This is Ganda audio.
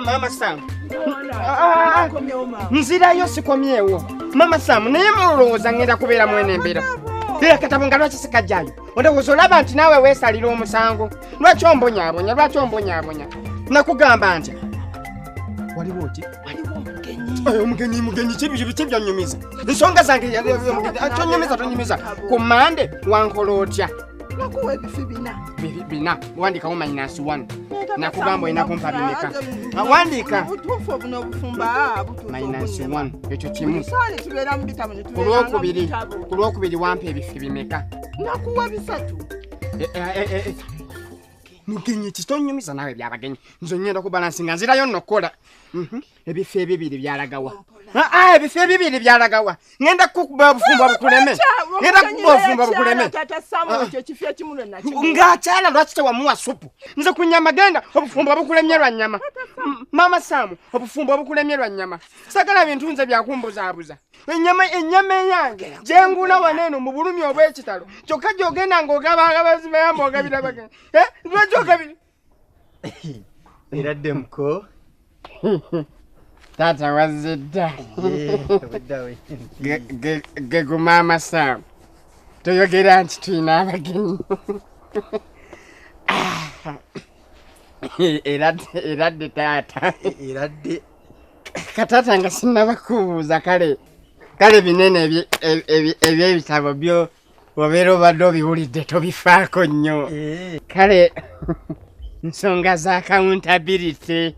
Mama Sam. Nzirayo sikomyewo. Mama Sam naye mulowooza ngenda kubeera mwene embeera. Era katabo nga lwaki sikajjayo. Ondowooza olaba nti naawe weesalira omusango. Lwaki ombonyaabonya. Nakugamba nti waliwo oti? Mugenyi kibi byanyumiza. Ensonga zange tonyumiza. Ku Mande wankola otya? Nakuwa ebifi bina. Wandikawo -1. Nakugamba olina kumpa bimeka. Wandika. Butuufu obuno obufumba -1. Ekyo kimu. Saani tubeera mu bitabu ne Ku lwokubiri wampa ebifi bimeka. Nakuwa 3. Mugenyi kitonyumiza nawe byabagenyi. Nzo ngenda kubalansinga nzirayo nnokola. Ebifi ebibiri byalagawa. Ebifi ebibiri byalagawa. Ngenda kukuba obufumba bukuleme. Tata Samu ekyo kifi ekimuno nakyo. Ng'akyala lwaki tewamuwa supu? Nze ku nnyama genda obufumba bukulemye lwa nnyama. Mama Samu obufumba bukulemye lwa nnyama. Sagala bintu nze byakumbuzaabuza. Ennyama eyange gyengula waneeno mu bulumi obw'ekitalo. Kyokka gy'ogenda ng'ogabaagabazi mayamba ogabira bagenda. Lwaki ogabira? Eradde muko. Tata wazidda. Gegu Mama Sam. Toyogera nti tulina abagenyi. Eradde taata. Eradde. Katata nga sinnabakubuuza kale binene eby'ebitabo byo wabeera obadde obiwulidde tobifaako nnyo. Kale nsonga za Accountabilite.